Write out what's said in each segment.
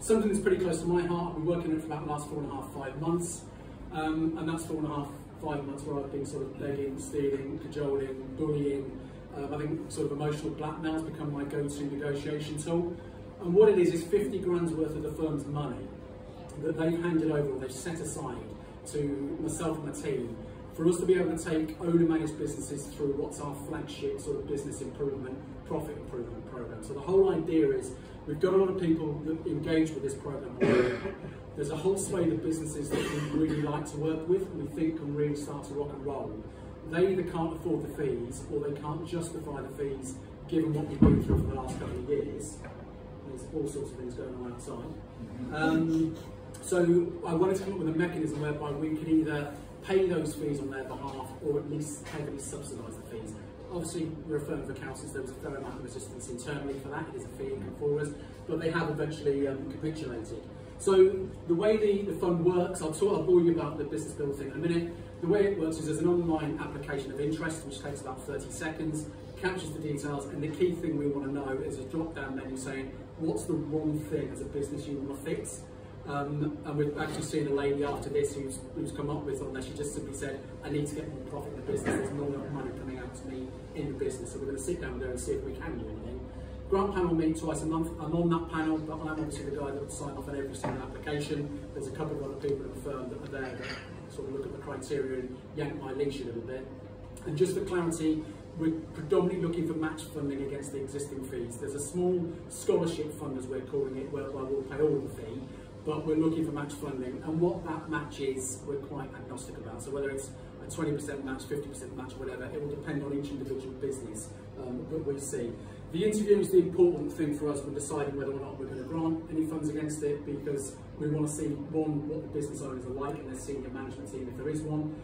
something that's pretty close to my heart. We're working on it for about the last 4.5, 5 months. And that's 4.5, 5 months where I've been sort of begging, stealing, cajoling, bullying. I think sort of emotional blackmail has become my go-to negotiation tool. And what it is 50 grand's worth of the firm's money that they've handed over or they've set aside to myself and my team for us to be able to take owner-managed businesses through what's our flagship sort of business improvement, profit improvement program. So the whole idea is we've got a lot of people that engage with this program already. There's a whole swathe of businesses that we really like to work with and we think can really start to rock and roll. They either can't afford the fees or they can't justify the fees given what we've been through for the last couple of years. There's all sorts of things going on outside. So I wanted to come up with a mechanism whereby we could either pay those fees on their behalf or at least heavily subsidise the fees. Obviously, we're a firm of accountants, there was a fair amount of resistance internally for that. It is a fee income for us, but they have eventually capitulated. So the way the fund works, I'll bore you about the business build thing in a minute. The way it works is there's an online application of interest, which takes about 30 seconds, captures the details, and the key thing we want to know is a drop-down menu saying, what's the one thing as a business you want to fix? And we've actually seen a lady after this who's come up with on there. She just simply said, I need to get more profit in the business, there's not enough money coming out to me in the business. So we're going to sit down there and see if we can do anything. Grant panel meet twice a month. I'm on that panel, but I'm obviously the guy that would sign off on every single application. There's a couple of other people in the firm that are there that sort of look at the criteria and yank my leash a little bit. And just for clarity, we're predominantly looking for match funding against the existing fees. There's a small scholarship fund, as we're calling it, whereby we'll pay all the fee, but we're looking for match funding. And what that match is, we're quite agnostic about. So whether it's a 20% match, 50% match, whatever, it will depend on each individual business that we see. The interview is the important thing for us when deciding whether or not we're going to grant any funds against it, because we want to see, one, what the business owners are like and their senior management team, if there is one.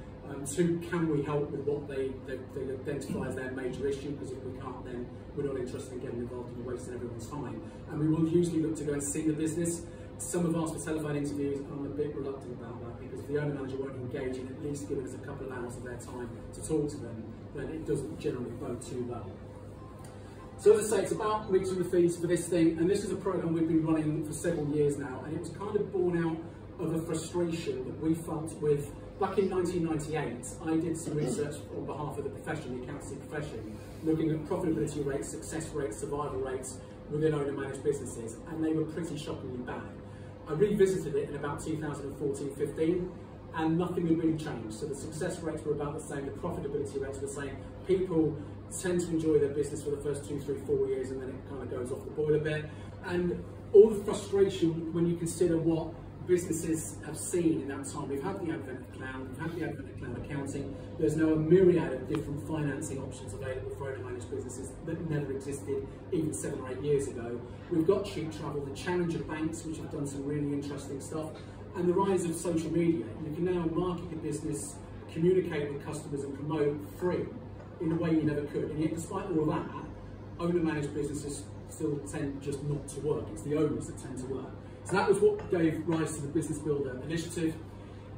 Two, can we help with what they identify as their major issue, because if we can't, then we're not interested in getting involved in wasting everyone's time. And we will usually look to go and see the business. Some have asked for telephone interviews, and I'm a bit reluctant about that, because if the owner manager won't engage in at least giving us a couple of hours of their time to talk to them, then it doesn't generally bode too well. So as I say, it's about reaching the fees for this thing, and this is a program we've been running for several years now, and it was kind of born out of a frustration that we felt with, back in 1998, I did some research on behalf of the profession, the accountancy profession, looking at profitability rates, success rates, survival rates within owner-managed businesses, and they were pretty shockingly bad. I revisited it in about 2014-15, and nothing had really changed. So the success rates were about the same, the profitability rates were the same. People tend to enjoy their business for the first 2, 3, 4 years, and then it kind of goes off the boil a bit. And all the frustration when you consider what businesses have seen in that time. We've had the advent of cloud, we've had the advent of cloud accounting. There's now a myriad of different financing options available for owner-managed businesses that never existed even 7 or 8 years ago. We've got cheap travel, the challenger banks, which have done some really interesting stuff, and the rise of social media. You can now market your business, communicate with customers and promote free in a way you never could. And yet, despite all of that, owner-managed businesses still tend just not to work. It's the owners that tend to work. So that was what gave rise to the Business Builder initiative.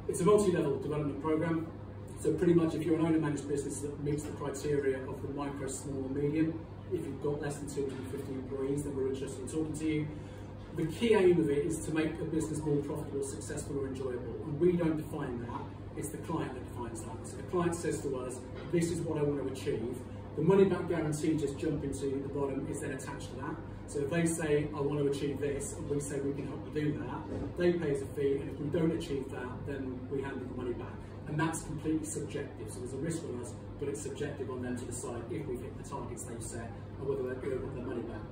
It's a multi-level development program. So pretty much if you're an owner-managed business that meets the criteria of the micro, small and medium, if you've got less than 250 employees, then we're interested in talking to you. The key aim of it is to make a business more profitable, successful or enjoyable. And we don't define that, it's the client that defines that. So the client says to us, this is what I want to achieve. The money back guarantee, just jump into the bottom, is then attached to that. So if they say, I want to achieve this, and we say we can help you do that, they pay us a fee, and if we don't achieve that, then we hand them the money back. And that's completely subjective, so there's a risk on us, but it's subjective on them to decide if we've hit the targets they've set, and whether they're going to want their money back.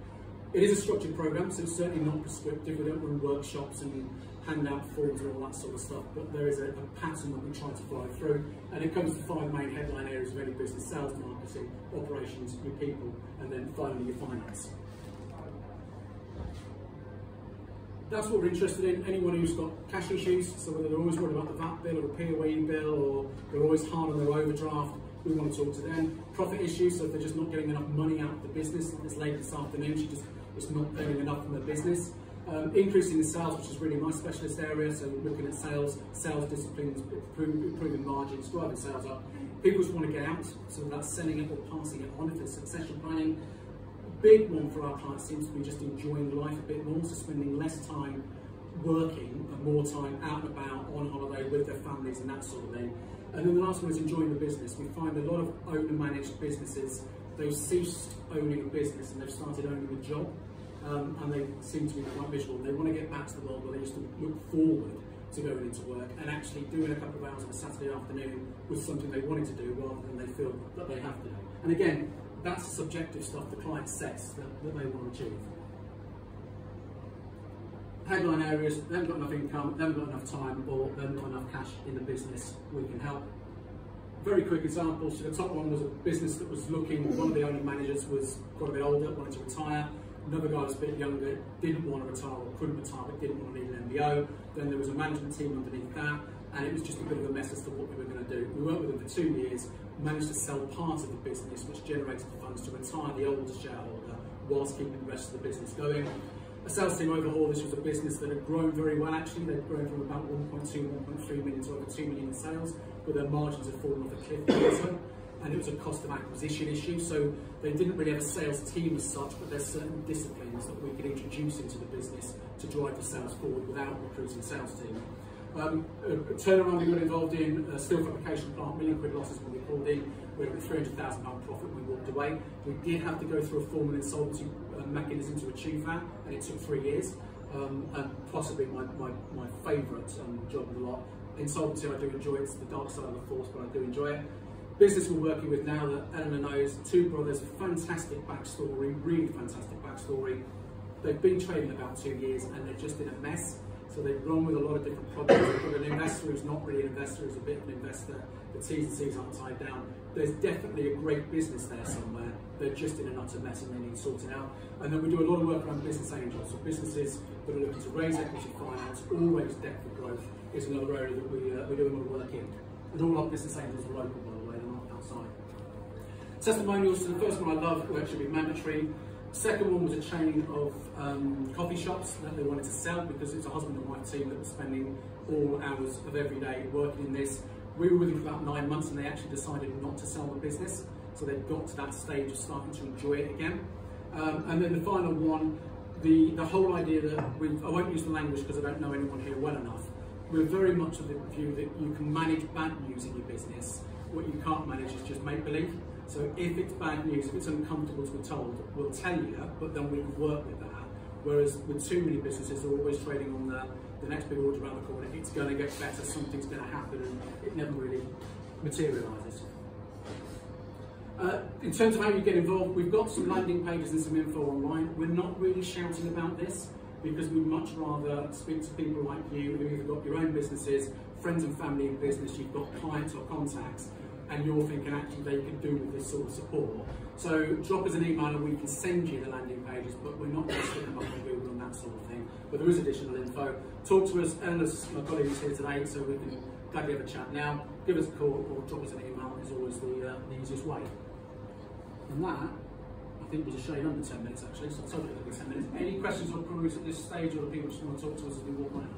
It is a structured program, so it's certainly not prescriptive. We don't run workshops and hand out forms and all that sort of stuff, but there is a pattern that we try to follow through, and it comes to 5 main headline areas of any business: sales, marketing, operations, your people, and then finally your finance. That's what we're interested in. Anyone who's got cash issues, so whether they're always worried about the VAT bill or a POE bill, or they're always hard on their overdraft, we want to talk to them. Profit issues, so if they're just not getting enough money out of the business. This lady this afternoon, she just is not earning enough from the business. Increasing the sales, which is really my specialist area, so looking at sales disciplines, improving margins, driving sales up. People just want to get out, so that's selling it or passing it on if it's succession planning. Big one for our clients seems to be just enjoying life a bit more, so spending less time working and more time out and about, on holiday with their families and that sort of thing. And then the last one is enjoying the business. We find a lot of owner-managed businesses, they've ceased owning a business and they've started owning a job, and they seem to be quite miserable. They want to get back to the world where they used to look forward to going into work and actually doing a couple of hours on a Saturday afternoon was something they wanted to do rather than they feel that they have to do. And again, that's subjective stuff the client sets that they want to achieve. Headline areas: they haven't got enough income, they haven't got enough time, or they haven't got enough cash in the business. We can help. Very quick examples. So the top one was a business that was looking, one of the owner managers was got a bit older, wanted to retire. Another guy was a bit younger, didn't want to retire or couldn't retire, but didn't want to need an MBO. Then there was a management team underneath that, and it was just a bit of a mess as to what we were going to do. We worked with them for 2 years, managed to sell part of the business, which generated the funds to retire the older shareholder whilst keeping the rest of the business going. A sales team overhaul. This was a business that had grown very well actually. They'd grown from about 1.2, 1.3 million to over 2 million in sales, but their margins had fallen off a cliff later, and it was a cost of acquisition issue. So they didn't really have a sales team as such, but there's certain disciplines that we could introduce into the business to drive the sales forward without recruiting a sales team. A turnaround we got involved in, a steel fabrication plant, £1 million losses when we called in. We had a £300,000 profit, we walked away. We did have to go through a formal insolvency mechanism to achieve that, and it took 3 years. And possibly my favourite job of the lot. Insolvency, I do enjoy it. It's the dark side of the force, but I do enjoy it. Business we're working with now that Eleanor knows, 2 brothers, fantastic backstory, really fantastic backstory. They've been trading about 2 years and they're just in a mess. So they've run with a lot of different projects. They've got an investor who's not really an investor, who's a bit of an investor. The T's and C's aren't tied down. There's definitely a great business there somewhere. They're just in an utter mess and they need sorting out. And then we do a lot of work around business angels. So businesses that are looking to raise equity finance, always debt for growth, is another area that we do a lot of work in. And all our business angels are local, by the way, they're not outside. Testimonials. So the first one I love will actually be mandatory. Second one was a chain of coffee shops that they wanted to sell because it's a husband and wife team that was spending all hours of every day working in this. We were with them for about 9 months and they actually decided not to sell the business. So they've got to that stage of starting to enjoy it again. And then the final one, the whole idea that I won't use the language because I don't know anyone here well enough. We're very much of the view that you can manage bad news in your business. What you can't manage is just make-believe. So if it's bad news, if it's uncomfortable to be told, we'll tell you, but then we can work with that. Whereas with too many businesses, they're always trading on the next big order around the corner. It's going to get better, something's going to happen, and it never really materialises. In terms of how you get involved, we've got some landing pages and some info online. We're not really shouting about this because we'd much rather speak to people like you who either got your own businesses, friends and family in business, you've got clients or contacts, and you're thinking actually they can do with this sort of support. So drop us an email and we can send you the landing pages, but we're not going to stick them up on Google and that sort of thing. But there is additional info. Talk to us, Eleanor's my colleague is here today, so we can gladly have a chat now. Give us a call or drop us an email is always the easiest way. And that, I think, was a shade under 10 minutes actually, so I told you it would be 10 minutes. Any questions or queries at this stage, or do people just want to talk to us as we walk on?